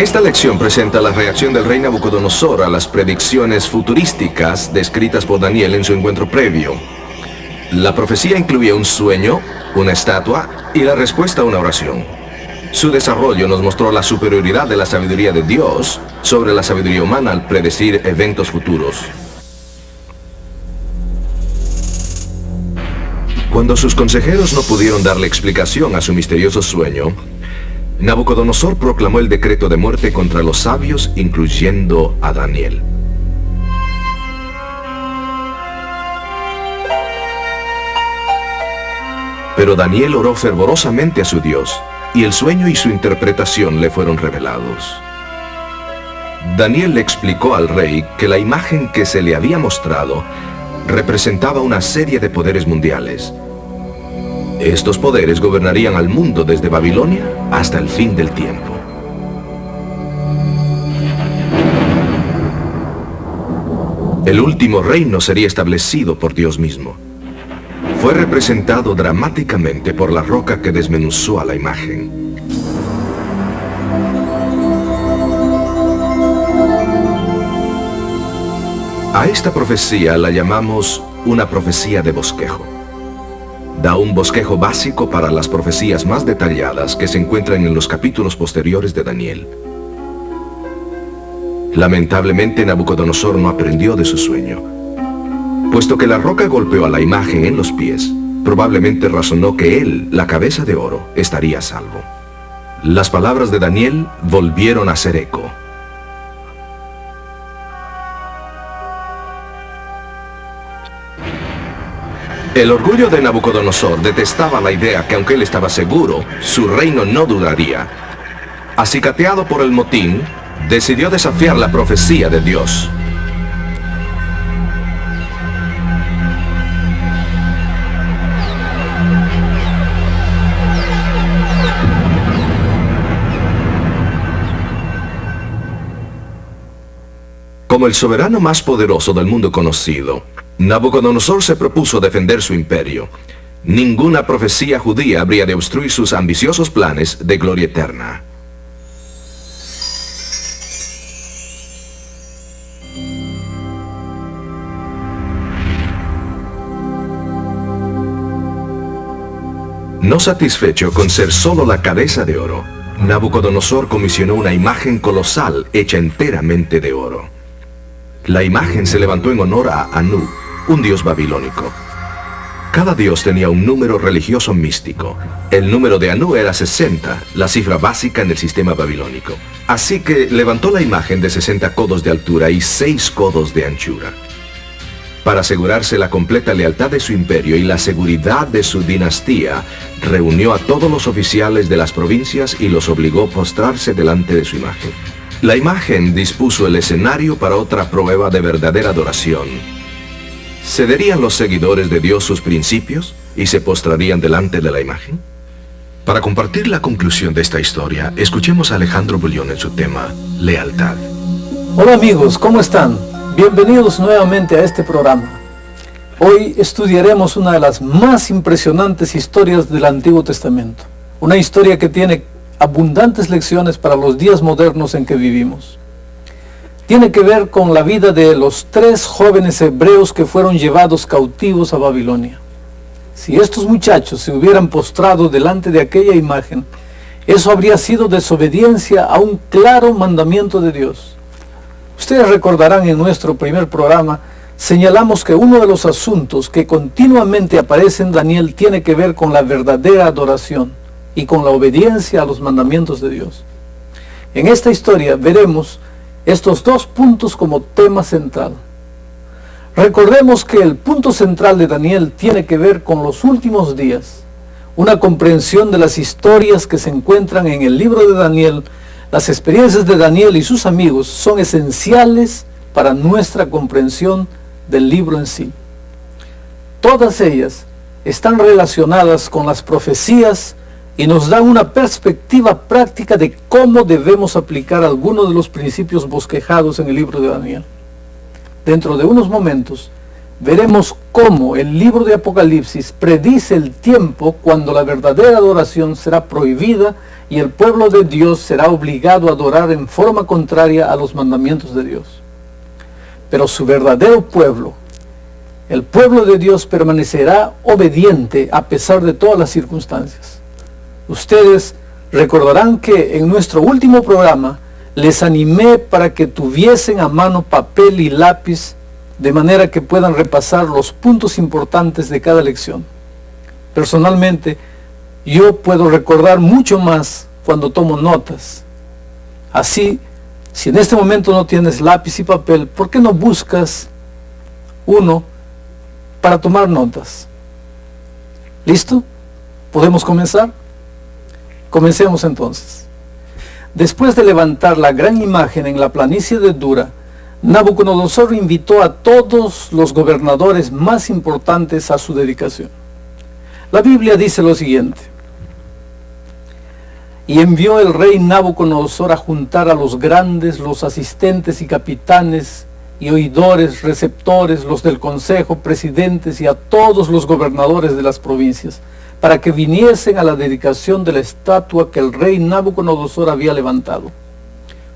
Esta lección presenta la reacción del rey Nabucodonosor a las predicciones futurísticas descritas por Daniel en su encuentro previo. La profecía incluía un sueño, una estatua y la respuesta a una oración. Su desarrollo nos mostró la superioridad de la sabiduría de Dios sobre la sabiduría humana al predecir eventos futuros. Cuando sus consejeros no pudieron darle explicación a su misterioso sueño, Nabucodonosor proclamó el decreto de muerte contra los sabios, incluyendo a Daniel. Pero Daniel oró fervorosamente a su Dios, y el sueño y su interpretación le fueron revelados. Daniel le explicó al rey que la imagen que se le había mostrado representaba una serie de poderes mundiales. Estos poderes gobernarían al mundo desde Babilonia hasta el fin del tiempo. El último reino sería establecido por Dios mismo. Fue representado dramáticamente por la roca que desmenuzó a la imagen. A esta profecía la llamamos una profecía de bosquejo. Da un bosquejo básico para las profecías más detalladas que se encuentran en los capítulos posteriores de Daniel. Lamentablemente, Nabucodonosor no aprendió de su sueño. Puesto que la roca golpeó a la imagen en los pies, probablemente razonó que él, la cabeza de oro, estaría a salvo. Las palabras de Daniel volvieron a hacer eco. El orgullo de Nabucodonosor detestaba la idea que, aunque él estaba seguro, su reino no duraría. Acicateado por el motín, decidió desafiar la profecía de Dios. Como el soberano más poderoso del mundo conocido, Nabucodonosor se propuso defender su imperio. Ninguna profecía judía habría de obstruir sus ambiciosos planes de gloria eterna. No satisfecho con ser solo la cabeza de oro, Nabucodonosor comisionó una imagen colosal hecha enteramente de oro. La imagen se levantó en honor a Anu, un dios babilónico. Cada dios tenía un número religioso místico. El número de Anu era 60, la cifra básica en el sistema babilónico. Así que levantó la imagen de 60 codos de altura y 6 codos de anchura. Para asegurarse la completa lealtad de su imperio y la seguridad de su dinastía, reunió a todos los oficiales de las provincias y los obligó a postrarse delante de su imagen. La imagen dispuso el escenario para otra prueba de verdadera adoración. ¿Cederían los seguidores de Dios sus principios y se postrarían delante de la imagen? Para compartir la conclusión de esta historia, escuchemos a Alejandro Bullión en su tema, Lealtad. Hola amigos, ¿cómo están? Bienvenidos nuevamente a este programa. Hoy estudiaremos una de las más impresionantes historias del Antiguo Testamento. Una historia que tiene abundantes lecciones para los días modernos en que vivimos. Tiene que ver con la vida de los 3 jóvenes hebreos que fueron llevados cautivos a Babilonia. Si estos muchachos se hubieran postrado delante de aquella imagen, eso habría sido desobediencia a un claro mandamiento de Dios. Ustedes recordarán, en nuestro primer programa señalamos que uno de los asuntos que continuamente aparece en Daniel tiene que ver con la verdadera adoración y con la obediencia a los mandamientos de Dios. En esta historia veremos estos 2 puntos como tema central. Recordemos que el punto central de Daniel tiene que ver con los últimos días, una comprensión de las historias que se encuentran en el libro de Daniel. Las experiencias de Daniel y sus amigos son esenciales para nuestra comprensión del libro en sí. Todas ellas están relacionadas con las profecías y nos dan una perspectiva práctica de cómo debemos aplicar algunos de los principios bosquejados en el libro de Daniel. Dentro de unos momentos veremos cómo el libro de Apocalipsis predice el tiempo cuando la verdadera adoración será prohibida y el pueblo de Dios será obligado a adorar en forma contraria a los mandamientos de Dios. Pero su verdadero pueblo, el pueblo de Dios, permanecerá obediente a pesar de todas las circunstancias. Ustedes recordarán que en nuestro último programa les animé para que tuviesen a mano papel y lápiz de manera que puedan repasar los puntos importantes de cada lección. Personalmente, yo puedo recordar mucho más cuando tomo notas. Así, si en este momento no tienes lápiz y papel, ¿por qué no buscas uno para tomar notas? ¿Listo? ¿Podemos comenzar? Comencemos entonces. Después de levantar la gran imagen en la planicie de Dura, Nabucodonosor invitó a todos los gobernadores más importantes a su dedicación. La Biblia dice lo siguiente: y envió el rey Nabucodonosor a juntar a los grandes, los asistentes y capitanes y oidores, receptores, los del consejo, presidentes y a todos los gobernadores de las provincias, para que viniesen a la dedicación de la estatua que el rey Nabucodonosor había levantado.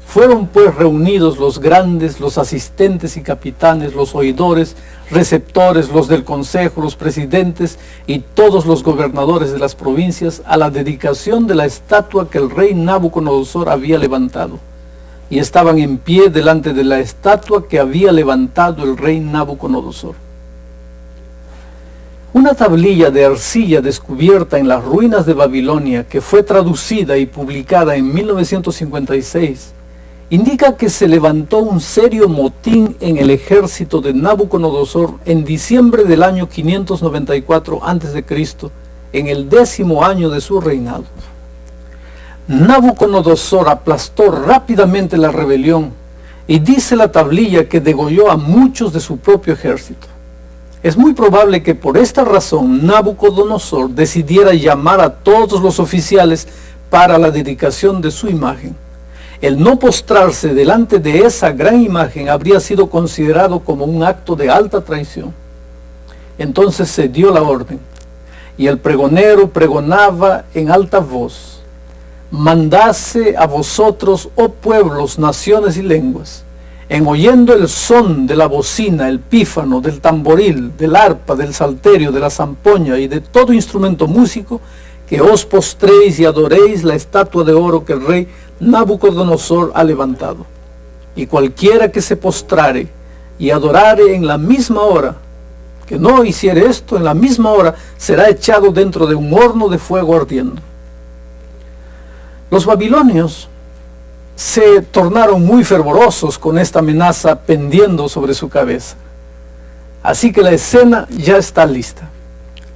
Fueron pues reunidos los grandes, los asistentes y capitanes, los oidores, receptores, los del consejo, los presidentes y todos los gobernadores de las provincias a la dedicación de la estatua que el rey Nabucodonosor había levantado. Y estaban en pie delante de la estatua que había levantado el rey Nabucodonosor. Una tablilla de arcilla descubierta en las ruinas de Babilonia, que fue traducida y publicada en 1956, indica que se levantó un serio motín en el ejército de Nabucodonosor en diciembre del año 594 a.C., en el 10º año de su reinado. Nabucodonosor aplastó rápidamente la rebelión y dice la tablilla que degolló a muchos de su propio ejército. Es muy probable que por esta razón Nabucodonosor decidiera llamar a todos los oficiales para la dedicación de su imagen. El no postrarse delante de esa gran imagen habría sido considerado como un acto de alta traición. Entonces se dio la orden, y el pregonero pregonaba en alta voz: mandase a vosotros, oh pueblos, naciones y lenguas, en oyendo el son de la bocina, el pífano, del tamboril, del arpa, del salterio, de la zampoña y de todo instrumento músico, que os postréis y adoréis la estatua de oro que el rey Nabucodonosor ha levantado. Y cualquiera que se postrare y adorare en la misma hora, que no hiciere esto, en la misma hora será echado dentro de un horno de fuego ardiendo. Los babilonios se tornaron muy fervorosos con esta amenaza pendiendo sobre su cabeza. Así que la escena ya está lista.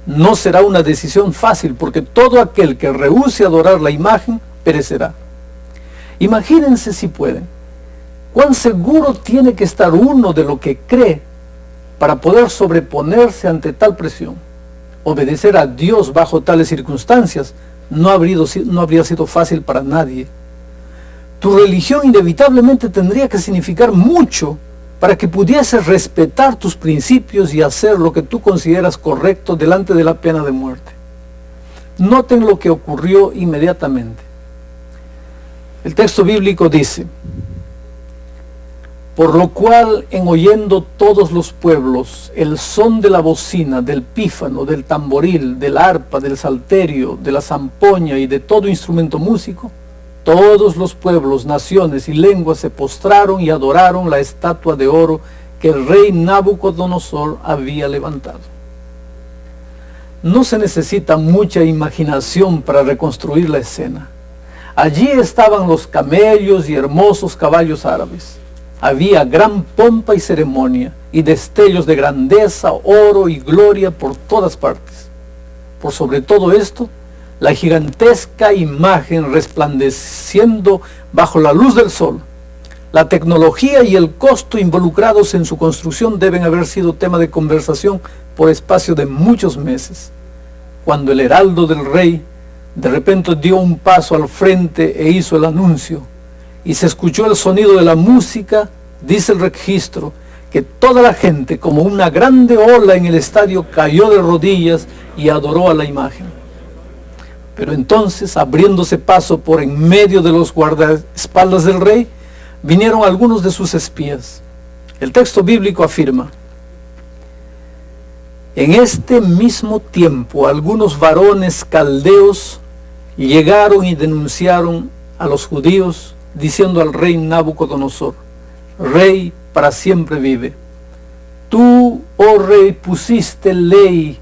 No será una decisión fácil, porque todo aquel que rehúse adorar la imagen perecerá. Imagínense, si pueden, cuán seguro tiene que estar uno de lo que cree para poder sobreponerse ante tal presión. Obedecer a Dios bajo tales circunstancias no habría sido fácil para nadie. Tu religión inevitablemente tendría que significar mucho para que pudieses respetar tus principios y hacer lo que tú consideras correcto delante de la pena de muerte. Noten lo que ocurrió inmediatamente. El texto bíblico dice: por lo cual, en oyendo todos los pueblos el son de la bocina, del pífano, del tamboril, del arpa, del salterio, de la zampoña y de todo instrumento músico, todos los pueblos, naciones y lenguas se postraron y adoraron la estatua de oro que el rey Nabucodonosor había levantado. No se necesita mucha imaginación para reconstruir la escena. Allí estaban los camellos y hermosos caballos árabes. Había gran pompa y ceremonia, y destellos de grandeza, oro y gloria por todas partes. Por sobre todo esto, la gigantesca imagen resplandeciendo bajo la luz del sol. La tecnología y el costo involucrados en su construcción deben haber sido tema de conversación por espacio de muchos meses. Cuando el heraldo del rey de repente dio un paso al frente e hizo el anuncio, y se escuchó el sonido de la música, dice el registro, que toda la gente, como una grande ola en el estadio, cayó de rodillas y adoró a la imagen. Pero entonces, abriéndose paso por en medio de los guardaespaldas del rey, vinieron algunos de sus espías. El texto bíblico afirma: en este mismo tiempo algunos varones caldeos llegaron y denunciaron a los judíos, diciendo al rey Nabucodonosor: Rey, para siempre vive. Tú, oh rey, pusiste ley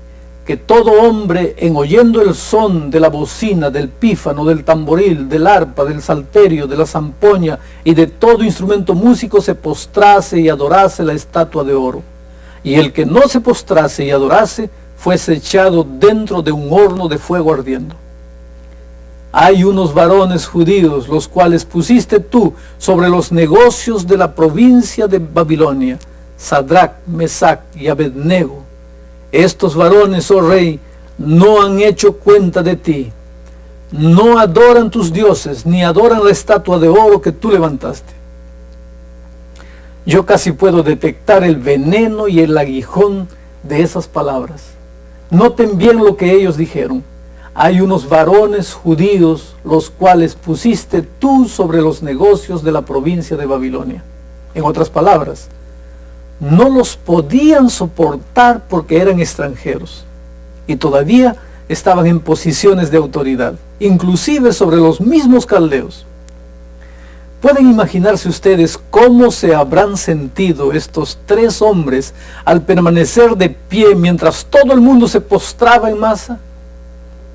que todo hombre, en oyendo el son de la bocina, del pífano, del tamboril, del arpa, del salterio, de la zampoña y de todo instrumento músico, se postrase y adorase la estatua de oro. Y el que no se postrase y adorase, fuese echado dentro de un horno de fuego ardiendo. Hay unos varones judíos, los cuales pusiste tú sobre los negocios de la provincia de Babilonia, Sadrach, Mesach y Abednego. Estos varones, oh rey, no han hecho cuenta de ti, no adoran tus dioses, ni adoran la estatua de oro que tú levantaste. Yo casi puedo detectar el veneno y el aguijón de esas palabras. Noten bien lo que ellos dijeron. Hay unos varones judíos, los cuales pusiste tú sobre los negocios de la provincia de Babilonia. En otras palabras, no los podían soportar porque eran extranjeros y todavía estaban en posiciones de autoridad, inclusive sobre los mismos caldeos. ¿Pueden imaginarse ustedes cómo se habrán sentido estos tres hombres al permanecer de pie mientras todo el mundo se postraba en masa?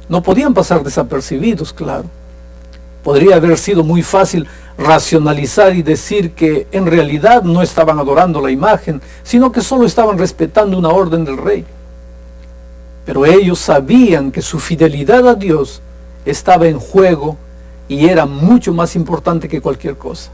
No podían pasar desapercibidos, claro. Podría haber sido muy fácil racionalizar y decir que en realidad no estaban adorando la imagen, sino que solo estaban respetando una orden del rey. Pero ellos sabían que su fidelidad a Dios estaba en juego y era mucho más importante que cualquier cosa.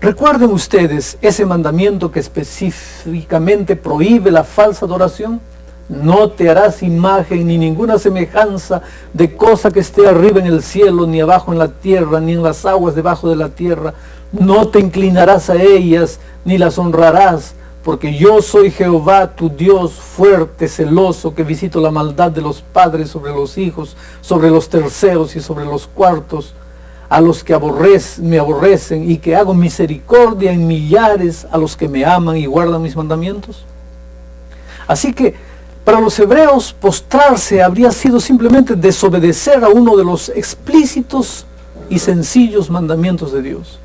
¿Recuerden ustedes ese mandamiento que específicamente prohíbe la falsa adoración? No te harás imagen ni ninguna semejanza de cosa que esté arriba en el cielo, ni abajo en la tierra, ni en las aguas debajo de la tierra. No te inclinarás a ellas, ni las honrarás, porque yo soy Jehová, tu Dios, fuerte, celoso, que visito la maldad de los padres sobre los hijos, sobre los terceros y sobre los cuartos, a los que me aborrecen, y que hago misericordia en millares a los que me aman y guardan mis mandamientos. Así que, para los hebreos, postrarse habría sido simplemente desobedecer a uno de los explícitos y sencillos mandamientos de Dios.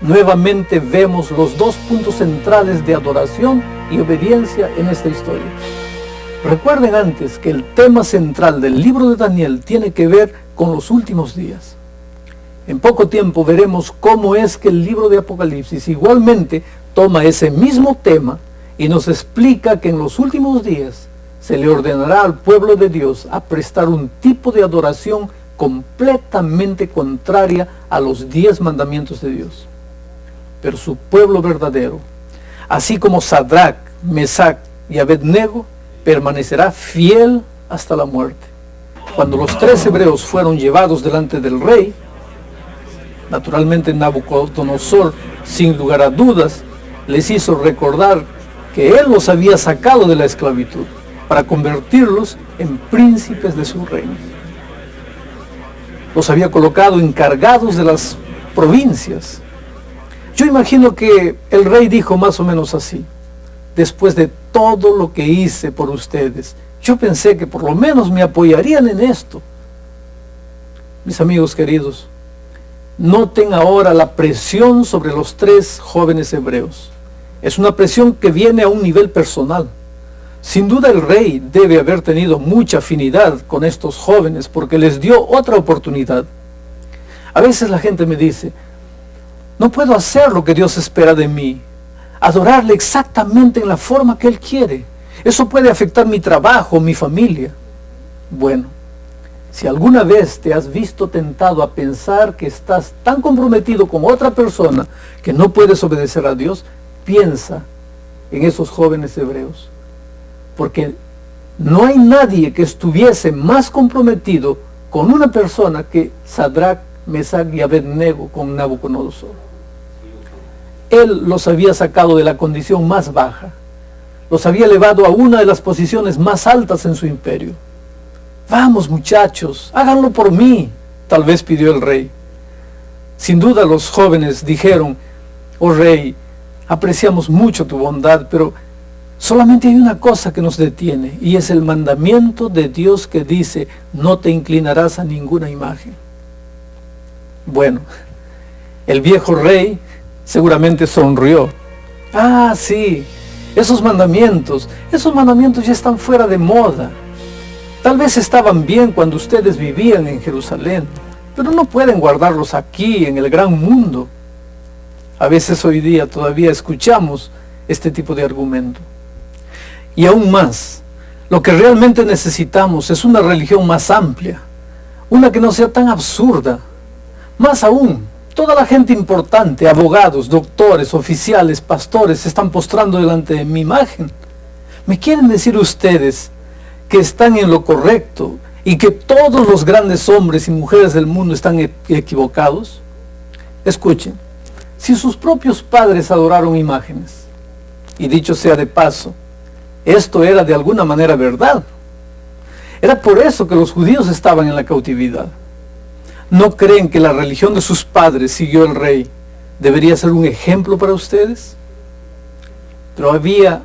Nuevamente vemos los dos puntos centrales de adoración y obediencia en esta historia. Recuerden antes que el tema central del libro de Daniel tiene que ver con los últimos días. En poco tiempo veremos cómo es que el libro de Apocalipsis igualmente toma ese mismo tema y nos explica que en los últimos días se le ordenará al pueblo de Dios a prestar un tipo de adoración completamente contraria a los 10 mandamientos de Dios. Pero su pueblo verdadero, así como Sadrach, Mesach y Abednego, permanecerá fiel hasta la muerte. Cuando los 3 hebreos fueron llevados delante del rey, naturalmente Nabucodonosor, sin lugar a dudas, les hizo recordar que él los había sacado de la esclavitud para convertirlos en príncipes de su reino. Los había colocado encargados de las provincias. Yo imagino que el rey dijo más o menos así: después de todo lo que hice por ustedes, yo pensé que por lo menos me apoyarían en esto. Mis amigos queridos, noten ahora la presión sobre los 3 jóvenes hebreos. Es una presión que viene a un nivel personal. Sin duda el rey debe haber tenido mucha afinidad con estos jóvenes porque les dio otra oportunidad. A veces la gente me dice: no puedo hacer lo que Dios espera de mí, adorarle exactamente en la forma que Él quiere. Eso puede afectar mi trabajo, mi familia. Bueno, si alguna vez te has visto tentado a pensar que estás tan comprometido con otra persona que no puedes obedecer a Dios, piensa en esos jóvenes hebreos. Porque no hay nadie que estuviese más comprometido con una persona que Sadrach, Mesach y Abednego con Nabucodonosor. Él los había sacado de la condición más baja, los había elevado a una de las posiciones más altas en su imperio. Vamos, muchachos, háganlo por mí, tal vez pidió el rey. Sin duda los jóvenes dijeron: oh rey, apreciamos mucho tu bondad, pero solamente hay una cosa que nos detiene, y es el mandamiento de Dios que dice: no te inclinarás a ninguna imagen. Bueno, el viejo rey seguramente sonrió. Ah, sí, esos mandamientos ya están fuera de moda. Tal vez estaban bien cuando ustedes vivían en Jerusalén, pero no pueden guardarlos aquí en el gran mundo. A veces hoy día todavía escuchamos este tipo de argumento. Y aún más, lo que realmente necesitamos es una religión más amplia, una que no sea tan absurda. Más aún, toda la gente importante, abogados, doctores, oficiales, pastores, se están postrando delante de mi imagen. ¿Me quieren decir ustedes que están en lo correcto y que todos los grandes hombres y mujeres del mundo están equivocados? Escuchen, si sus propios padres adoraron imágenes, y dicho sea de paso, esto era de alguna manera verdad. Era por eso que los judíos estaban en la cautividad. ¿No creen que la religión de sus padres, siguió el rey, debería ser un ejemplo para ustedes? Pero había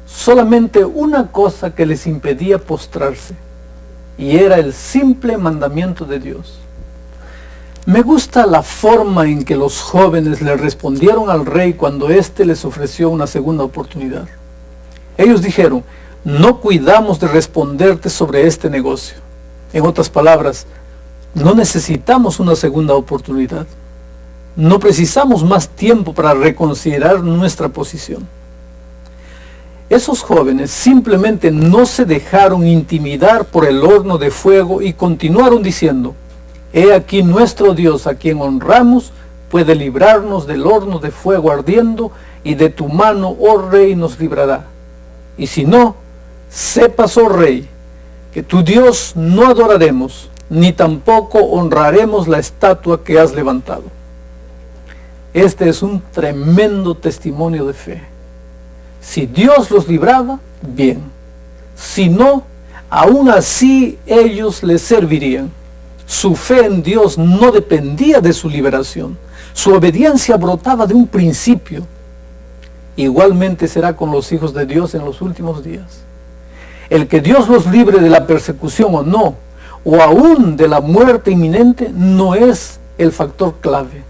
solamente una cosa que les impedía postrarse, y era el simple mandamiento de Dios. Me gusta la forma en que los jóvenes le respondieron al rey cuando éste les ofreció una segunda oportunidad. Ellos dijeron: no cuidamos de responderte sobre este negocio. En otras palabras, no necesitamos una segunda oportunidad. No precisamos más tiempo para reconsiderar nuestra posición. Esos jóvenes simplemente no se dejaron intimidar por el horno de fuego y continuaron diciendo: he aquí nuestro Dios, a quien honramos, puede librarnos del horno de fuego ardiendo, y de tu mano, oh rey, nos librará. Y si no, sepas, oh rey, que tu Dios no adoraremos, ni tampoco honraremos la estatua que has levantado. Este es un tremendo testimonio de fe. Si Dios los libraba, bien. Si no, aún así ellos les servirían. Su fe en Dios no dependía de su liberación. Su obediencia brotaba de un principio. Igualmente será con los hijos de Dios en los últimos días. El que Dios los libre de la persecución o no, o aún de la muerte inminente, no es el factor clave.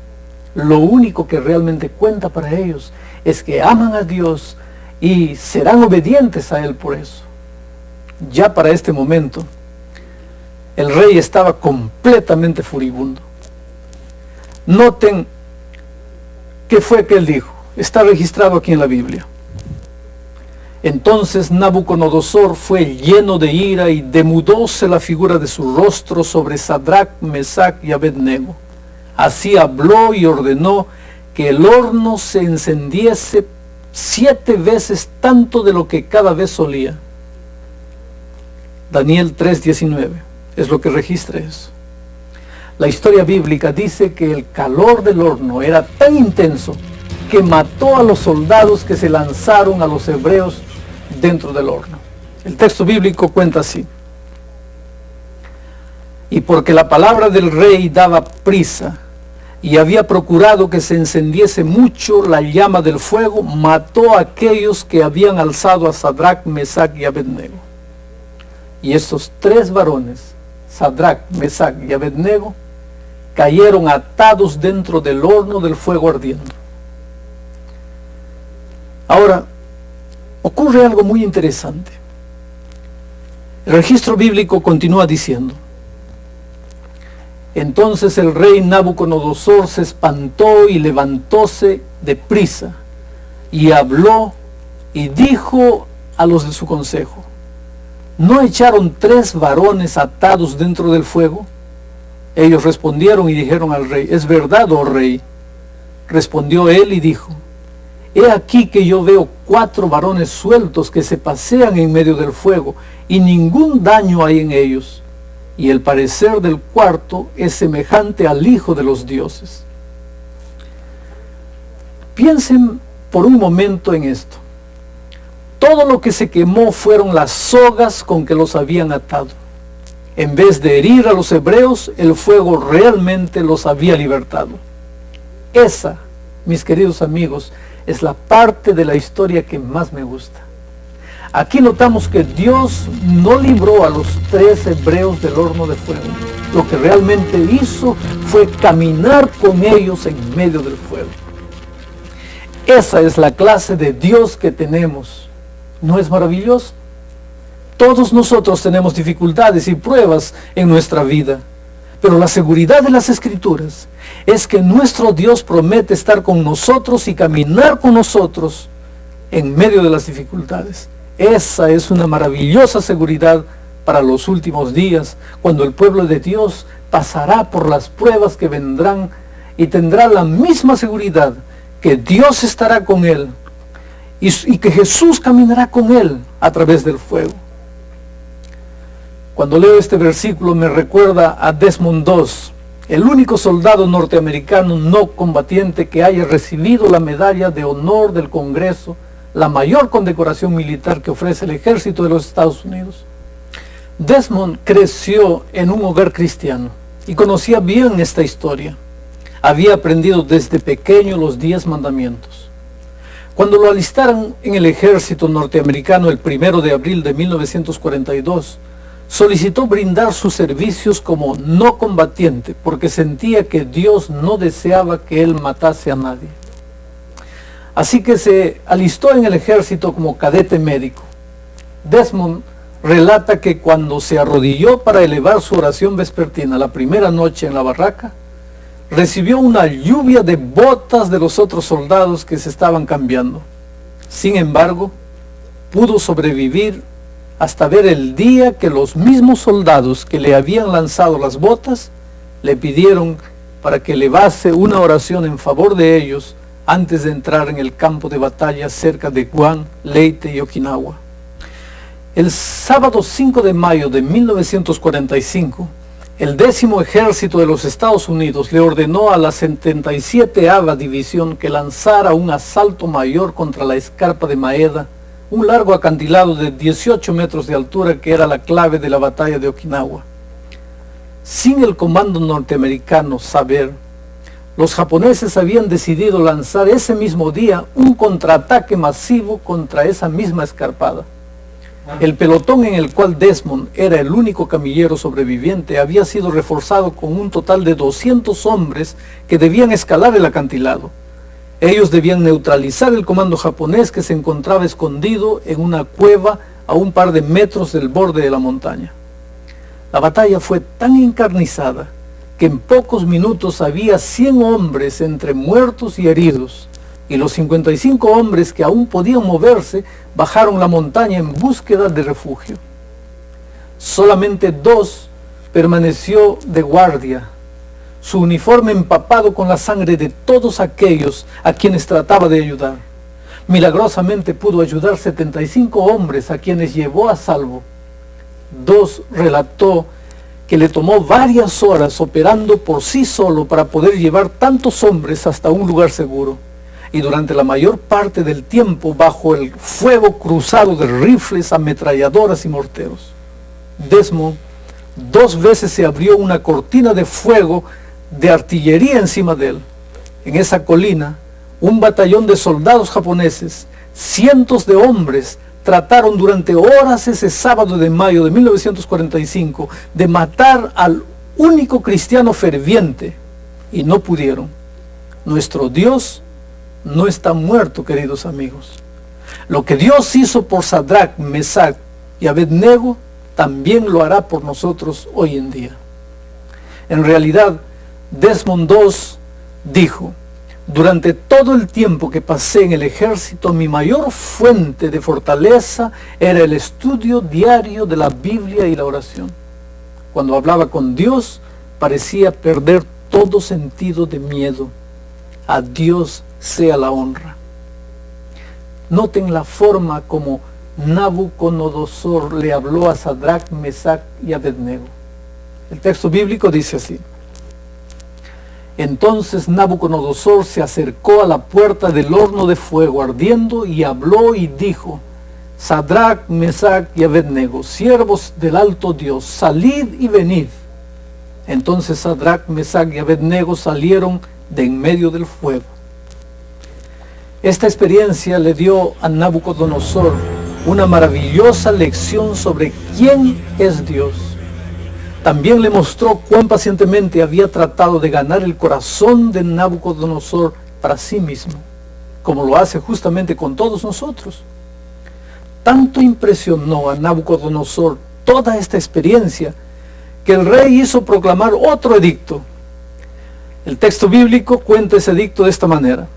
Lo único que realmente cuenta para ellos es que aman a Dios y serán obedientes a Él por eso. Ya para este momento, el rey estaba completamente furibundo. Noten qué fue que él dijo. Está registrado aquí en la Biblia. Entonces Nabucodonosor fue lleno de ira y demudóse la figura de su rostro sobre Sadrach, Mesach y Abednego. Así habló y ordenó que el horno se encendiese 7 veces tanto de lo que cada vez solía. Daniel 3:19 es lo que registra eso. La historia bíblica dice que el calor del horno era tan intenso que mató a los soldados que se lanzaron a los hebreos dentro del horno. El texto bíblico cuenta así: y porque la palabra del rey daba prisa y había procurado que se encendiese mucho la llama del fuego, mató a aquellos que habían alzado a Sadrach, Mesach y Abednego. Y estos 3 varones, Sadrach, Mesach y Abednego, cayeron atados dentro del horno del fuego ardiendo. Ahora, ocurre algo muy interesante. El registro bíblico continúa diciendo: entonces el rey Nabucodonosor se espantó y levantóse de prisa, y habló y dijo a los de su consejo: ¿no echaron 3 varones atados dentro del fuego? Ellos respondieron y dijeron al rey: es verdad, oh rey. Respondió él y dijo: he aquí que yo veo 4 varones sueltos que se pasean en medio del fuego, y ningún daño hay en ellos. Y el parecer del cuarto es semejante al hijo de los dioses. Piensen por un momento en esto. Todo lo que se quemó fueron las sogas con que los habían atado. En vez de herir a los hebreos, el fuego realmente los había libertado. Esa, mis queridos amigos, es la parte de la historia que más me gusta. Aquí notamos que Dios no libró a los 3 hebreos del horno de fuego. Lo que realmente hizo fue caminar con ellos en medio del fuego. Esa es la clase de Dios que tenemos. ¿No es maravilloso? Todos nosotros tenemos dificultades y pruebas en nuestra vida, pero la seguridad de las Escrituras es que nuestro Dios promete estar con nosotros y caminar con nosotros en medio de las dificultades. Esa es una maravillosa seguridad para los últimos días, cuando el pueblo de Dios pasará por las pruebas que vendrán y tendrá la misma seguridad que Dios estará con él y que Jesús caminará con él a través del fuego. Cuando leo este versículo me recuerda a Desmond Doss, el único soldado norteamericano no combatiente que haya recibido la medalla de honor del Congreso, la mayor condecoración militar que ofrece el ejército de los Estados Unidos. Desmond creció en un hogar cristiano y conocía bien esta historia. Había aprendido desde pequeño los 10 mandamientos. Cuando lo alistaron en el ejército norteamericano el 1 de abril de 1942, solicitó brindar sus servicios como no combatiente porque sentía que Dios no deseaba que él matase a nadie. Así que se alistó en el ejército como cadete médico. Desmond relata que cuando se arrodilló para elevar su oración vespertina la primera noche en la barraca, recibió una lluvia de botas de los otros soldados que se estaban cambiando. Sin embargo, pudo sobrevivir hasta ver el día que los mismos soldados que le habían lanzado las botas le pidieron para que elevase una oración en favor de ellos antes de entrar en el campo de batalla cerca de Guam, Leyte y Okinawa. El sábado 5 de mayo de 1945, el 10º Ejército de los Estados Unidos le ordenó a la 77ª División que lanzara un asalto mayor contra la escarpa de Maeda, un largo acantilado de 18 metros de altura que era la clave de la batalla de Okinawa. Sin el comando norteamericano saber, los japoneses habían decidido lanzar ese mismo día un contraataque masivo contra esa misma escarpada. El pelotón en el cual Desmond era el único camillero sobreviviente había sido reforzado con un total de 200 hombres que debían escalar el acantilado. Ellos debían neutralizar el comando japonés que se encontraba escondido en una cueva a un par de metros del borde de la montaña. La batalla fue tan encarnizada que en pocos minutos había 100 hombres entre muertos y heridos, y los 55 hombres que aún podían moverse bajaron la montaña en búsqueda de refugio. Solamente 2 permaneció de guardia, su uniforme empapado con la sangre de todos aquellos a quienes trataba de ayudar. Milagrosamente pudo ayudar 75 hombres a quienes llevó a salvo. 2 relató que le tomó varias horas operando por sí solo para poder llevar tantos hombres hasta un lugar seguro, y durante la mayor parte del tiempo bajo el fuego cruzado de rifles, ametralladoras y morteros. Desmond 2 veces se abrió una cortina de fuego de artillería encima de él. En esa colina, un batallón de soldados japoneses, cientos de hombres, trataron durante horas ese sábado de mayo de 1945 de matar al único cristiano ferviente, y no pudieron. Nuestro Dios no está muerto, queridos amigos. Lo que Dios hizo por Sadrach, Mesach y Abednego, también lo hará por nosotros hoy en día. En realidad, Desmond Doss dijo: durante todo el tiempo que pasé en el ejército, mi mayor fuente de fortaleza era el estudio diario de la Biblia y la oración. Cuando hablaba con Dios, parecía perder todo sentido de miedo. A Dios sea la honra. Noten la forma como Nabucodonosor le habló a Sadrach, Mesach y Abednego. El texto bíblico dice así: Entonces Nabucodonosor se acercó a la puerta del horno de fuego ardiendo y habló y dijo: Sadrach, Mesach y Abednego, siervos del alto Dios, salid y venid. Entonces Sadrach, Mesach y Abednego salieron de en medio del fuego. Esta experiencia le dio a Nabucodonosor una maravillosa lección sobre quién es Dios. También le mostró cuán pacientemente había tratado de ganar el corazón de Nabucodonosor para sí mismo, como lo hace justamente con todos nosotros. Tanto impresionó a Nabucodonosor toda esta experiencia que el rey hizo proclamar otro edicto. El texto bíblico cuenta ese edicto de esta manera: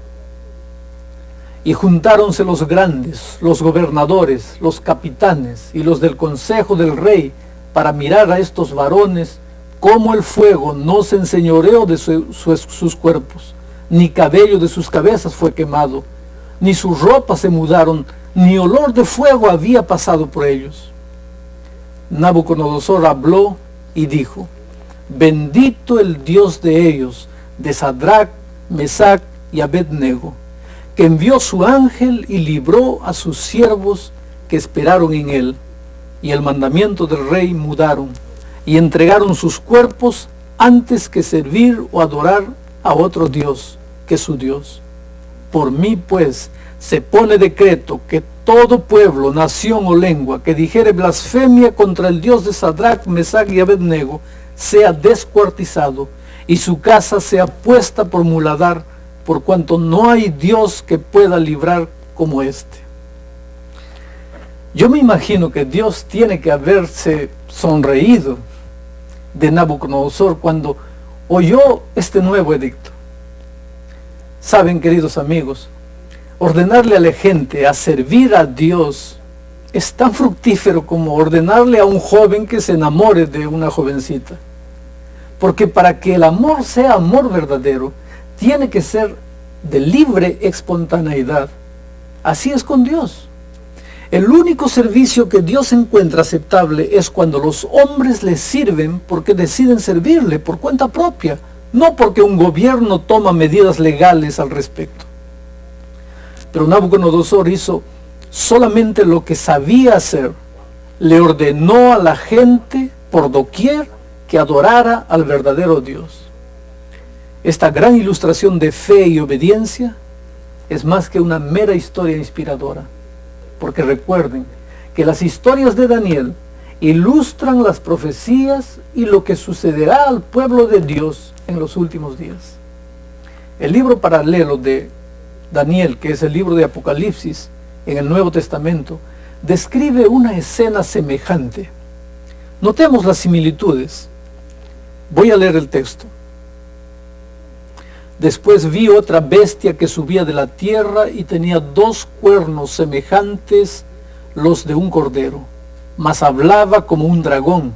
y juntáronse los grandes, los gobernadores, los capitanes y los del consejo del rey para mirar a estos varones, cómo el fuego no se enseñoreó de sus cuerpos, ni cabello de sus cabezas fue quemado, ni sus ropas se mudaron, ni olor de fuego había pasado por ellos. Nabucodonosor habló y dijo: bendito el Dios de ellos, de Sadrach, Mesach y Abednego, que envió su ángel y libró a sus siervos que esperaron en él. Y el mandamiento del rey mudaron, y entregaron sus cuerpos antes que servir o adorar a otro Dios que su Dios. Por mí, pues, se pone decreto que todo pueblo, nación o lengua que dijere blasfemia contra el Dios de Sadrach, Mesach y Abednego sea descuartizado, y su casa sea puesta por muladar, por cuanto no hay Dios que pueda librar como este. Yo me imagino que Dios tiene que haberse sonreído de Nabucodonosor cuando oyó este nuevo edicto. Saben, queridos amigos, ordenarle a la gente a servir a Dios es tan fructífero como ordenarle a un joven que se enamore de una jovencita. Porque para que el amor sea amor verdadero, tiene que ser de libre espontaneidad. Así es con Dios. El único servicio que Dios encuentra aceptable es cuando los hombres le sirven porque deciden servirle por cuenta propia, no porque un gobierno toma medidas legales al respecto. Pero Nabucodonosor hizo solamente lo que sabía hacer. Le ordenó a la gente por doquier que adorara al verdadero Dios. Esta gran ilustración de fe y obediencia es más que una mera historia inspiradora. Porque recuerden que las historias de Daniel ilustran las profecías y lo que sucederá al pueblo de Dios en los últimos días. El libro paralelo de Daniel, que es el libro de Apocalipsis en el Nuevo Testamento, describe una escena semejante. Notemos las similitudes. Voy a leer el texto. Después vi otra bestia que subía de la tierra y tenía 2 cuernos semejantes los de un cordero, mas hablaba como un dragón,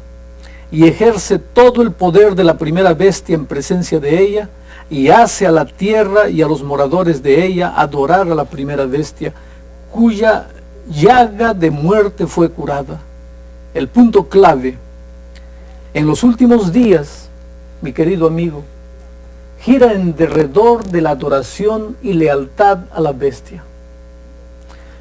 y ejerce todo el poder de la primera bestia en presencia de ella, y hace a la tierra y a los moradores de ella adorar a la primera bestia, cuya llaga de muerte fue curada. El punto clave: en los últimos días, mi querido amigo, gira en derredor de la adoración y lealtad a la bestia.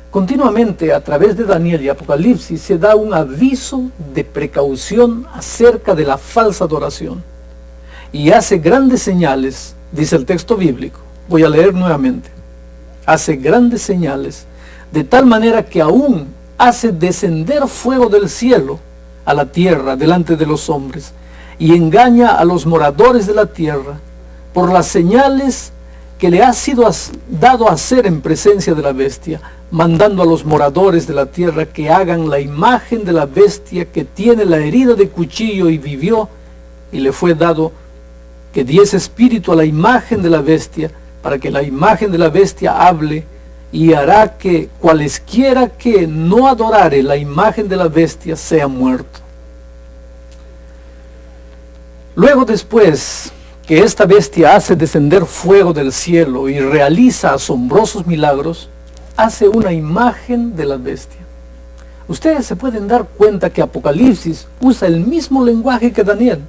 Continuamente, a través de Daniel y Apocalipsis, se da un aviso de precaución acerca de la falsa adoración. Y hace grandes señales, dice el texto bíblico. Voy a leer nuevamente. Hace grandes señales, de tal manera que aún hace descender fuego del cielo a la tierra delante de los hombres, y engaña a los moradores de la tierra, por las señales que le ha sido dado a hacer en presencia de la bestia, mandando a los moradores de la tierra que hagan la imagen de la bestia que tiene la herida de cuchillo y vivió, y le fue dado que diese espíritu a la imagen de la bestia, para que la imagen de la bestia hable, y hará que cualesquiera que no adorare la imagen de la bestia sea muerto. Luego, después que esta bestia hace descender fuego del cielo y realiza asombrosos milagros, hace una imagen de la bestia. Ustedes se pueden dar cuenta que Apocalipsis usa el mismo lenguaje que Daniel.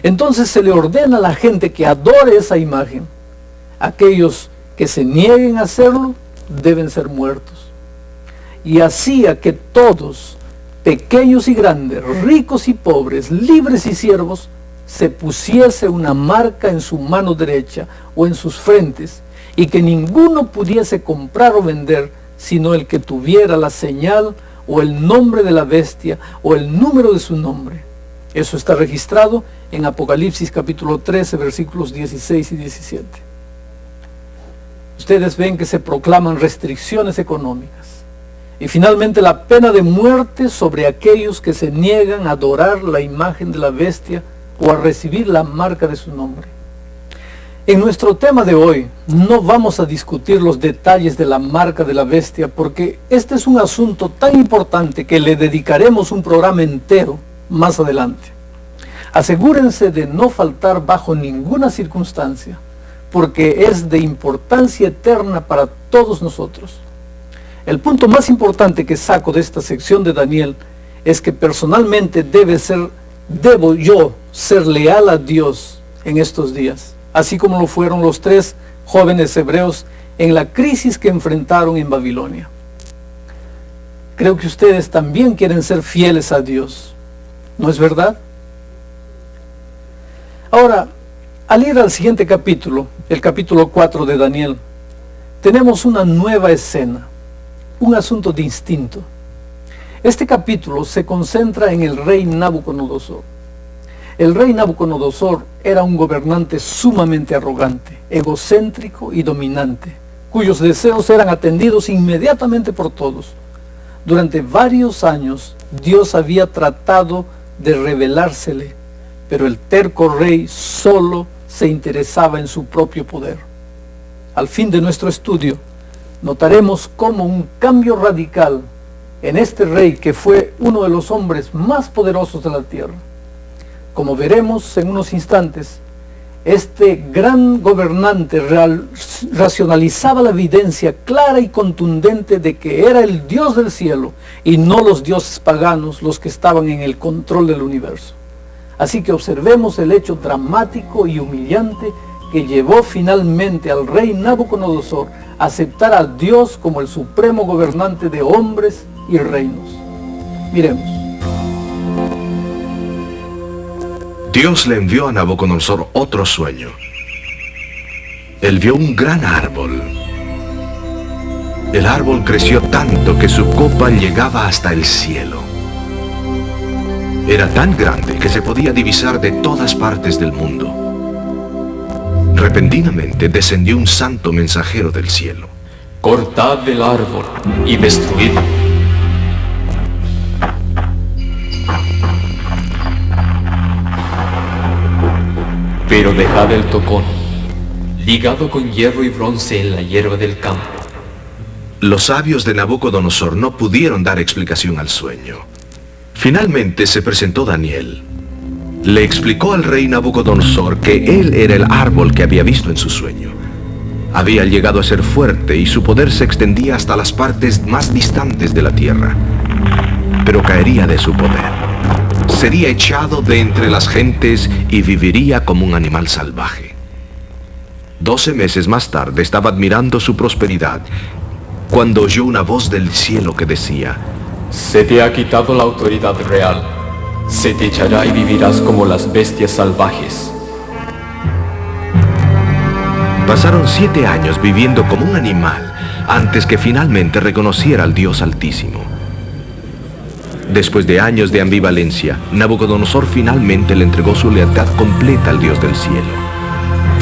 Entonces se le ordena a la gente que adore esa imagen. Aquellos que se nieguen a hacerlo deben ser muertos. Y hacía que todos, pequeños y grandes, ricos y pobres, libres y siervos, se pusiese una marca en su mano derecha o en sus frentes, y que ninguno pudiese comprar o vender, sino el que tuviera la señal o el nombre de la bestia o el número de su nombre. Eso está registrado en Apocalipsis capítulo 13, versículos 16 y 17. Ustedes ven que se proclaman restricciones económicas. Y finalmente la pena de muerte sobre aquellos que se niegan a adorar la imagen de la bestia o a recibir la marca de su nombre. En nuestro tema de hoy no vamos a discutir los detalles de la marca de la bestia, porque este es un asunto tan importante que le dedicaremos un programa entero más adelante. Asegúrense de no faltar bajo ninguna circunstancia, porque es de importancia eterna para todos nosotros. El punto más importante que saco de esta sección de Daniel es que personalmente debo yo ser leal a Dios en estos días, así como lo fueron los 3 jóvenes hebreos en la crisis que enfrentaron en Babilonia. Creo que ustedes también quieren ser fieles a Dios, ¿no es verdad? Ahora, al ir al siguiente capítulo, el capítulo 4 de Daniel, tenemos una nueva escena, un asunto distinto. Este capítulo se concentra en el rey Nabucodonosor. El rey Nabucodonosor era un gobernante sumamente arrogante, egocéntrico y dominante, cuyos deseos eran atendidos inmediatamente por todos. Durante varios años, Dios había tratado de revelársele, pero el terco rey solo se interesaba en su propio poder. Al fin de nuestro estudio, notaremos cómo un cambio radical en este rey, que fue uno de los hombres más poderosos de la tierra. Como veremos en unos instantes, este gran gobernante racionalizaba la evidencia clara y contundente de que era el Dios del cielo y no los dioses paganos los que estaban en el control del universo. Así que observemos el hecho dramático y humillante que llevó finalmente al rey Nabucodonosor a aceptar a Dios como el supremo gobernante de hombres y reinos. Miremos. Dios le envió a Nabucodonosor otro sueño. Él vio un gran árbol. El árbol creció tanto que su copa llegaba hasta el cielo. Era tan grande que se podía divisar de todas partes del mundo. Repentinamente descendió un santo mensajero del cielo. Cortad el árbol y destruidlo. Pero dejad el tocón, ligado con hierro y bronce en la hierba del campo. Los sabios de Nabucodonosor no pudieron dar explicación al sueño. Finalmente se presentó Daniel. Le explicó al rey Nabucodonosor que él era el árbol que había visto en su sueño. Había llegado a ser fuerte y su poder se extendía hasta las partes más distantes de la tierra. Pero caería de su poder. Sería echado de entre las gentes y viviría como un animal salvaje. 12 meses más tarde estaba admirando su prosperidad cuando oyó una voz del cielo que decía: Se te ha quitado la autoridad real. Se te echará y vivirás como las bestias salvajes. Pasaron 7 años viviendo como un animal antes que finalmente reconociera al Dios Altísimo. Después de años de ambivalencia, Nabucodonosor finalmente le entregó su lealtad completa al Dios del cielo.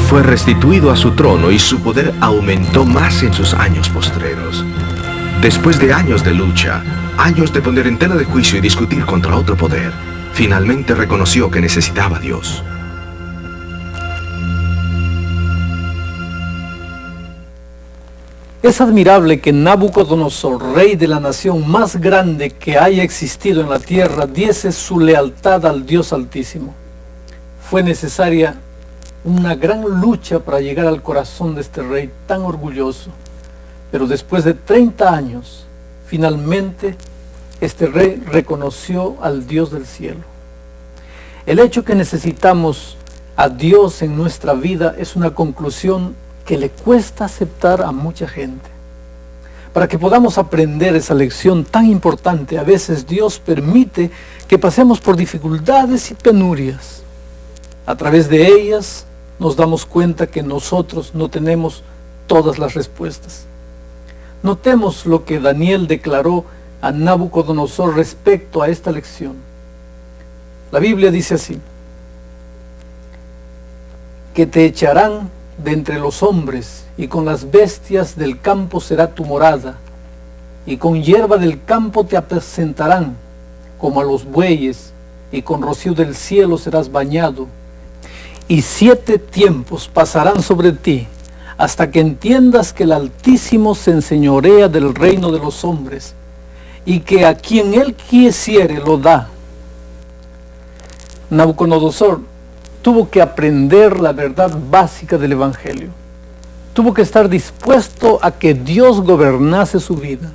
Fue restituido a su trono y su poder aumentó más en sus años postreros. Después de años de lucha, años de poner en tela de juicio y discutir contra otro poder, finalmente reconoció que necesitaba a Dios. Es admirable que Nabucodonosor, rey de la nación más grande que haya existido en la tierra, diese su lealtad al Dios Altísimo. Fue necesaria una gran lucha para llegar al corazón de este rey tan orgulloso. Pero después de 30 años, finalmente, este rey reconoció al Dios del cielo. El hecho que necesitamos a Dios en nuestra vida es una conclusión que le cuesta aceptar a mucha gente. Para que podamos aprender esa lección tan importante, a veces Dios permite que pasemos por dificultades y penurias. A través de ellas nos damos cuenta que nosotros no tenemos todas las respuestas. Notemos lo que Daniel declaró a Nabucodonosor respecto a esta lección. La Biblia dice así: que te echarán de entre los hombres, y con las bestias del campo será tu morada, y con hierba del campo te apacentarán, como a los bueyes, y con rocío del cielo serás bañado. Y 7 tiempos pasarán sobre ti, hasta que entiendas que el Altísimo se enseñorea del reino de los hombres, y que a quien Él quisiere lo da. Nabucodonosor tuvo que aprender la verdad básica del Evangelio. Tuvo que estar dispuesto a que Dios gobernase su vida.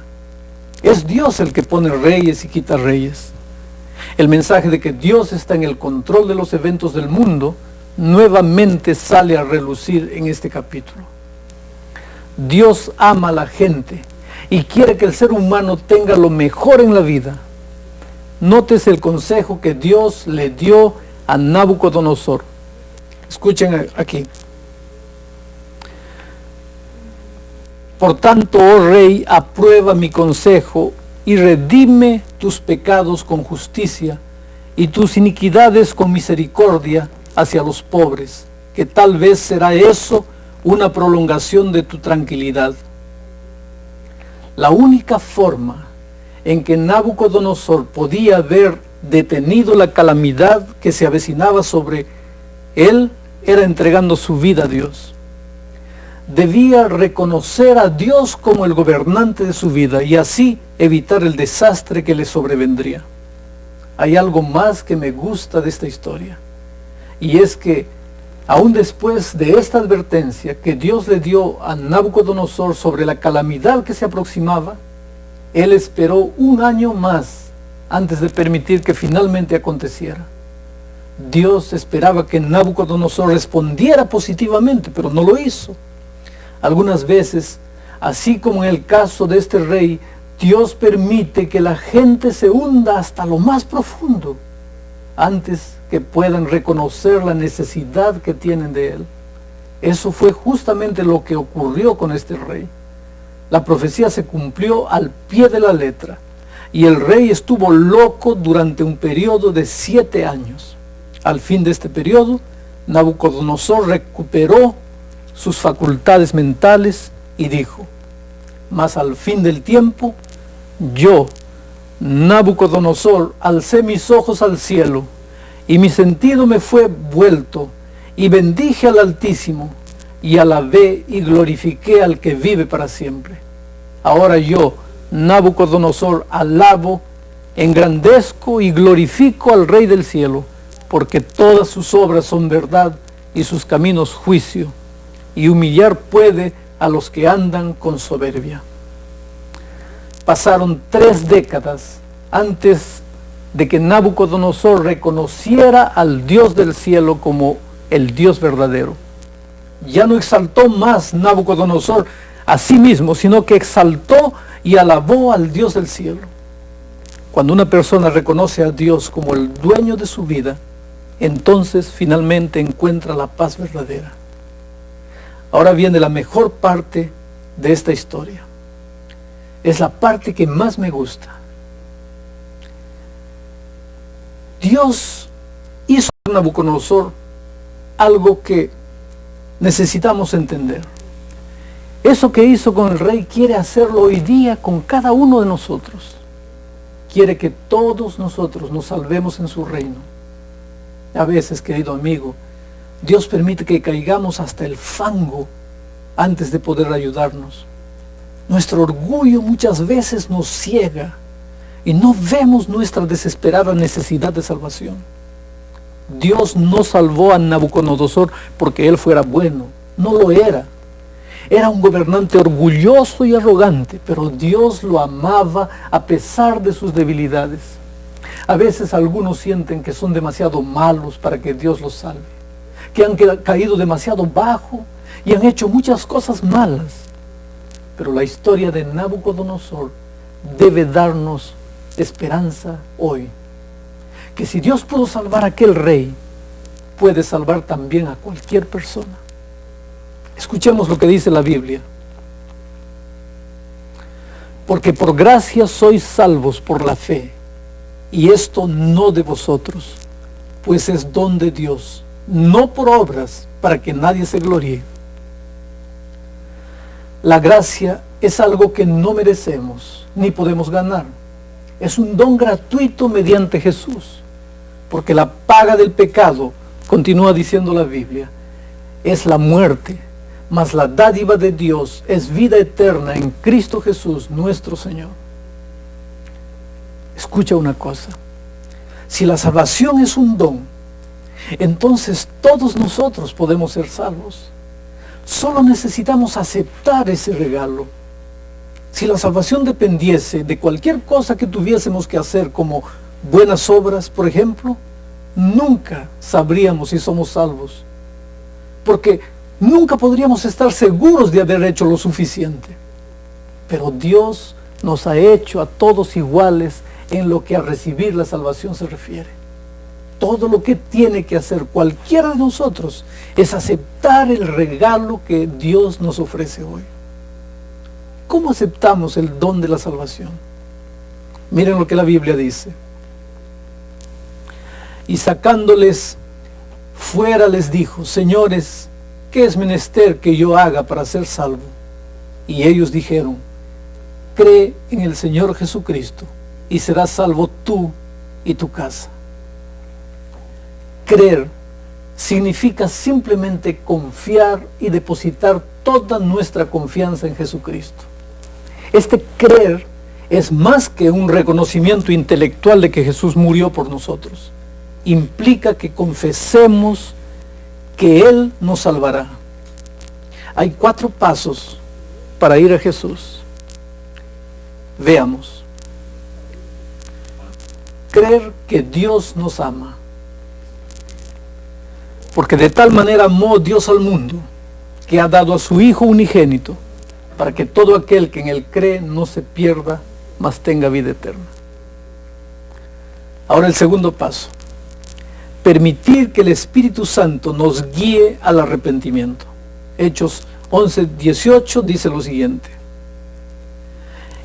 Es Dios el que pone reyes y quita reyes. El mensaje de que Dios está en el control de los eventos del mundo nuevamente sale a relucir en este capítulo. Dios ama a la gente y quiere que el ser humano tenga lo mejor en la vida. Notes el consejo que Dios le dio a Nabucodonosor. Escuchen aquí. Por tanto, oh rey, aprueba mi consejo y redime tus pecados con justicia y tus iniquidades con misericordia hacia los pobres, que tal vez será eso una prolongación de tu tranquilidad. La única forma en que Nabucodonosor podía haber detenido la calamidad que se avecinaba sobre él era entregando su vida a Dios. Debía reconocer a Dios como el gobernante de su vida y así evitar el desastre que le sobrevendría. Hay algo más que me gusta de esta historia, y es que aún después de esta advertencia que Dios le dio a Nabucodonosor sobre la calamidad que se aproximaba, él esperó 1 año más antes de permitir que finalmente aconteciera. Dios esperaba que Nabucodonosor respondiera positivamente, pero no lo hizo. Algunas veces, así como en el caso de este rey, Dios permite que la gente se hunda hasta lo más profundo antes que puedan reconocer la necesidad que tienen de Él. Eso fue justamente lo que ocurrió con este rey. La profecía se cumplió al pie de la letra, y el rey estuvo loco durante un periodo de 7 años. Al fin de este periodo, Nabucodonosor recuperó sus facultades mentales y dijo: mas al fin del tiempo, yo, Nabucodonosor, alcé mis ojos al cielo, y mi sentido me fue vuelto, y bendije al Altísimo, y alabé y glorifiqué al que vive para siempre. Ahora yo, Nabucodonosor, alabo, engrandezco y glorifico al Rey del cielo, porque todas sus obras son verdad y sus caminos juicio, y humillar puede a los que andan con soberbia. Pasaron 3 décadas antes de que Nabucodonosor reconociera al Dios del cielo como el Dios verdadero. Ya no exaltó más Nabucodonosor a sí mismo, sino que exaltó y alabó al Dios del cielo. Cuando una persona reconoce a Dios como el dueño de su vida, entonces finalmente encuentra la paz verdadera. Ahora viene la mejor parte de esta historia. Es la parte que más me gusta. Dios hizo a Nabucodonosor algo que necesitamos entender. Eso que hizo con el rey quiere hacerlo hoy día con cada uno de nosotros. Quiere que todos nosotros nos salvemos en su reino. A veces, querido amigo, Dios permite que caigamos hasta el fango antes de poder ayudarnos. Nuestro orgullo muchas veces nos ciega y no vemos nuestra desesperada necesidad de salvación. Dios no salvó a Nabucodonosor porque él fuera bueno, no lo era. Era un gobernante orgulloso y arrogante, pero Dios lo amaba a pesar de sus debilidades. A veces algunos sienten que son demasiado malos para que Dios los salve, que han caído demasiado bajo y han hecho muchas cosas malas. Pero la historia de Nabucodonosor debe darnos esperanza hoy, que si Dios pudo salvar a aquel rey, puede salvar también a cualquier persona. Escuchemos lo que dice la Biblia. Porque por gracia sois salvos por la fe, y esto no de vosotros, pues es don de Dios, no por obras, para que nadie se gloríe. La gracia es algo que no merecemos, ni podemos ganar. Es un don gratuito mediante Jesús, porque la paga del pecado, continúa diciendo la Biblia, es la muerte, mas la dádiva de Dios es vida eterna en Cristo Jesús, nuestro Señor. Escucha una cosa. Si la salvación es un don, entonces todos nosotros podemos ser salvos. Solo necesitamos aceptar ese regalo. Si la salvación dependiese de cualquier cosa que tuviésemos que hacer, como buenas obras, por ejemplo, nunca sabríamos si somos salvos, porque nunca podríamos estar seguros de haber hecho lo suficiente. Pero Dios nos ha hecho a todos iguales en lo que a recibir la salvación se refiere. Todo lo que tiene que hacer cualquiera de nosotros es aceptar el regalo que Dios nos ofrece hoy. ¿Cómo aceptamos el don de la salvación? Miren lo que la Biblia dice. Y sacándoles fuera les dijo: señores, ¿qué es menester que yo haga para ser salvo? Y ellos dijeron: cree en el Señor Jesucristo y serás salvo tú y tu casa. Creer significa simplemente confiar y depositar toda nuestra confianza en Jesucristo. Este creer es más que un reconocimiento intelectual de que Jesús murió por nosotros. Implica que confesemos que Él nos salvará. Hay 4 pasos para ir a Jesús. Veamos. Creer que Dios nos ama. Porque de tal manera amó Dios al mundo, que ha dado a su Hijo unigénito, para que todo aquel que en Él cree no se pierda, mas tenga vida eterna. Ahora el segundo paso. Permitir que el Espíritu Santo nos guíe al arrepentimiento. Hechos 11:18 dice lo siguiente: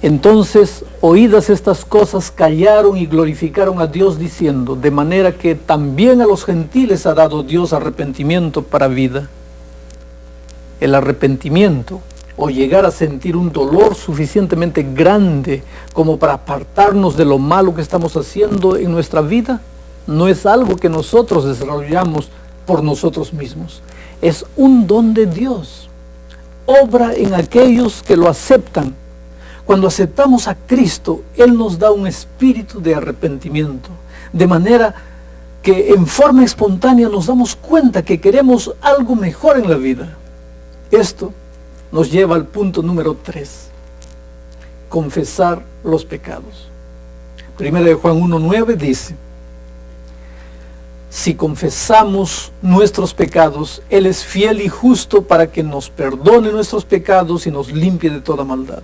entonces, oídas estas cosas, callaron y glorificaron a Dios diciendo: de manera que también a los gentiles ha dado Dios arrepentimiento para vida. El arrepentimiento, o llegar a sentir un dolor suficientemente grande como para apartarnos de lo malo que estamos haciendo en nuestra vida, no es algo que nosotros desarrollamos por nosotros mismos. Es un don de Dios. Obra en aquellos que lo aceptan. Cuando aceptamos a Cristo, Él nos da un espíritu de arrepentimiento, de manera que en forma espontánea nos damos cuenta que queremos algo mejor en la vida. Esto nos lleva al punto número 3, confesar los pecados. Primera de Juan 1:9 dice: si confesamos nuestros pecados, Él es fiel y justo para que nos perdone nuestros pecados y nos limpie de toda maldad.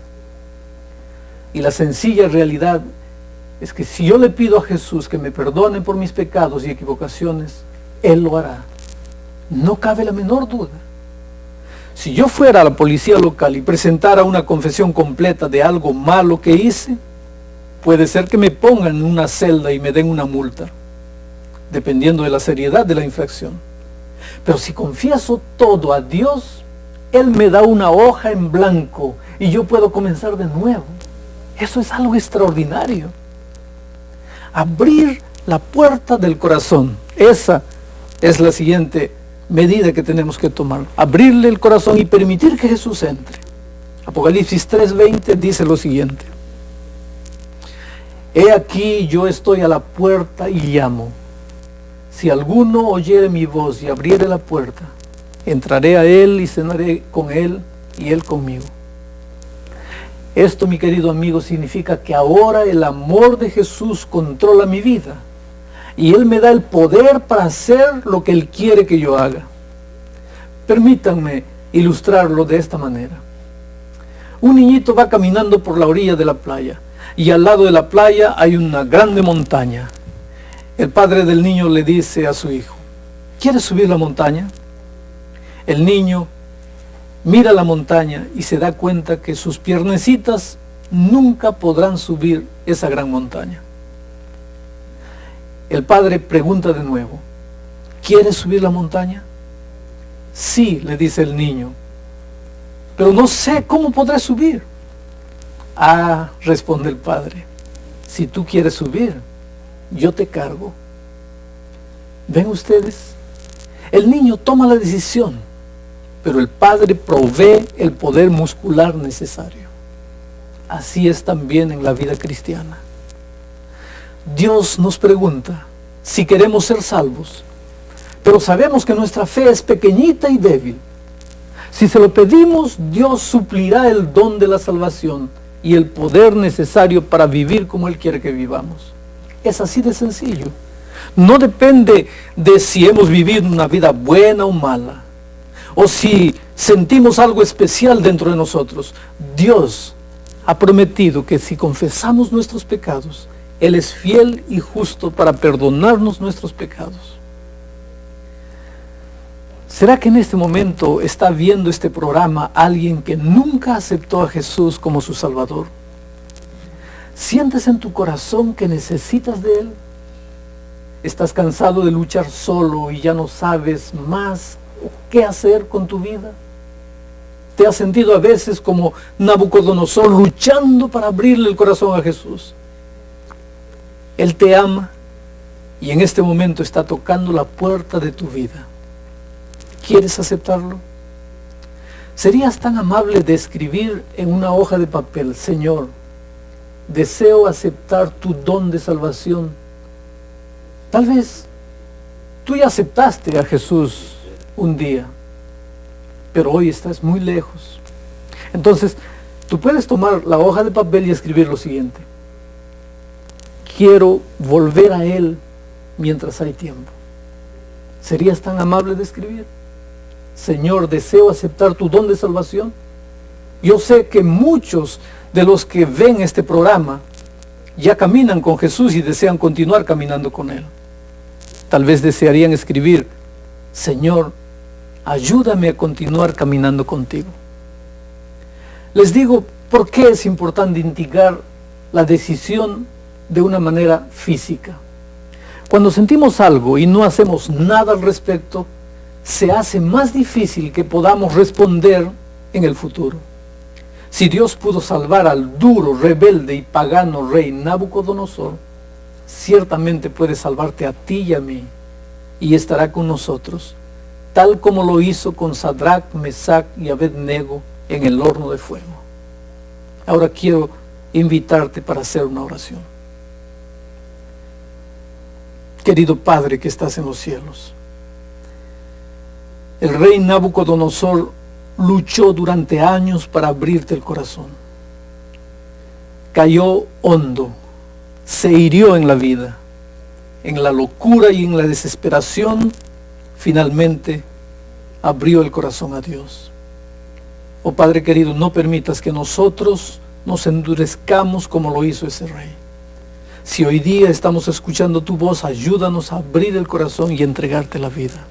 Y la sencilla realidad es que si yo le pido a Jesús que me perdone por mis pecados y equivocaciones, Él lo hará. No cabe la menor duda. Si yo fuera a la policía local y presentara una confesión completa de algo malo que hice, puede ser que me pongan en una celda y me den una multa, dependiendo de la seriedad de la infracción. Pero si confieso todo a Dios, Él me da una hoja en blanco y yo puedo comenzar de nuevo. Eso es algo extraordinario. Abrir la puerta del corazón. Esa es la siguiente medida que tenemos que tomar. Abrirle el corazón y permitir que Jesús entre. Apocalipsis 3:20 dice lo siguiente: he aquí yo estoy a la puerta y llamo. Si alguno oyere mi voz y abriere la puerta, entraré a él y cenaré con él y él conmigo. Esto, mi querido amigo, significa que ahora el amor de Jesús controla mi vida y Él me da el poder para hacer lo que Él quiere que yo haga. Permítanme ilustrarlo de esta manera. Un niñito va caminando por la orilla de la playa y al lado de la playa hay una grande montaña. El padre del niño le dice a su hijo: ¿quieres subir la montaña? El niño mira la montaña y se da cuenta que sus piernecitas nunca podrán subir esa gran montaña. El padre pregunta de nuevo: ¿quieres subir la montaña? Sí, le dice el niño, pero no sé cómo podré subir. Ah, responde el padre, si tú quieres subir, yo te cargo. ¿Ven ustedes? El niño toma la decisión, pero el padre provee el poder muscular necesario. Así es también en la vida cristiana. Dios nos pregunta si queremos ser salvos, pero sabemos que nuestra fe es pequeñita y débil. Si se lo pedimos, Dios suplirá el don de la salvación y el poder necesario para vivir como Él quiere que vivamos. Es así de sencillo. No depende de si hemos vivido una vida buena o mala, o si sentimos algo especial dentro de nosotros. Dios ha prometido que si confesamos nuestros pecados, Él es fiel y justo para perdonarnos nuestros pecados. ¿Será que en este momento está viendo este programa alguien que nunca aceptó a Jesús como su Salvador? ¿Sientes en tu corazón que necesitas de Él? ¿Estás cansado de luchar solo y ya no sabes más qué hacer con tu vida? ¿Te has sentido a veces como Nabucodonosor luchando para abrirle el corazón a Jesús? Él te ama y en este momento está tocando la puerta de tu vida. ¿Quieres aceptarlo? ¿Serías tan amable de escribir en una hoja de papel: Señor, deseo aceptar tu don de salvación? Tal vez tú ya aceptaste a Jesús un día, pero hoy estás muy lejos. Entonces, tú puedes tomar la hoja de papel y escribir lo siguiente: quiero volver a Él mientras hay tiempo. ¿Serías tan amable de escribir? Señor, deseo aceptar tu don de salvación. Yo sé que muchos de los que ven este programa ya caminan con Jesús y desean continuar caminando con Él. Tal vez desearían escribir: Señor, ayúdame a continuar caminando contigo. Les digo por qué es importante indicar la decisión de una manera física. Cuando sentimos algo y no hacemos nada al respecto, se hace más difícil que podamos responder en el futuro. Si Dios pudo salvar al duro, rebelde y pagano rey Nabucodonosor, ciertamente puede salvarte a ti y a mí, y estará con nosotros, tal como lo hizo con Sadrach, Mesach y Abednego en el horno de fuego. Ahora quiero invitarte para hacer una oración. Querido Padre que estás en los cielos, el rey Nabucodonosor luchó durante años para abrirte el corazón. Cayó hondo, se hirió en la vida, en la locura y en la desesperación, finalmente abrió el corazón a Dios. Oh Padre querido, no permitas que nosotros nos endurezcamos como lo hizo ese rey. Si hoy día estamos escuchando tu voz, ayúdanos a abrir el corazón y entregarte la vida.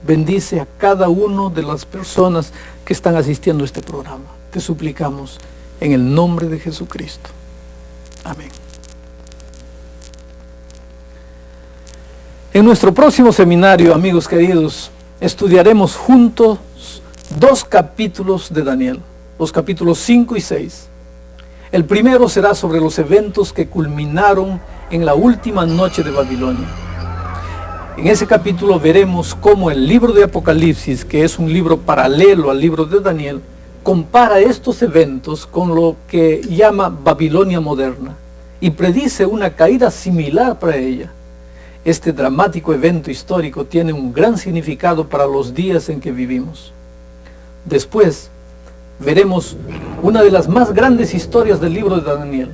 Bendice a cada una de las personas que están asistiendo a este programa. Te suplicamos en el nombre de Jesucristo. Amén. En nuestro próximo seminario, amigos queridos, estudiaremos juntos 2 capítulos de Daniel, los capítulos 5 y 6. El primero será sobre los eventos que culminaron en la última noche de Babilonia. En ese capítulo veremos cómo el libro de Apocalipsis, que es un libro paralelo al libro de Daniel, compara estos eventos con lo que llama Babilonia moderna y predice una caída similar para ella. Este dramático evento histórico tiene un gran significado para los días en que vivimos. Después veremos una de las más grandes historias del libro de Daniel.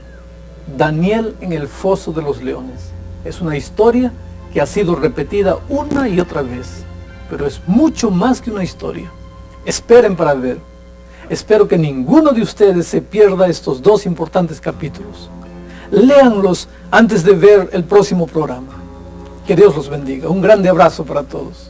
Daniel en el foso de los leones. Es una historia que ha sido repetida una y otra vez, pero es mucho más que una historia. Esperen para ver. Espero que ninguno de ustedes se pierda estos dos importantes capítulos. Léanlos antes de ver el próximo programa. Que Dios los bendiga. Un grande abrazo para todos.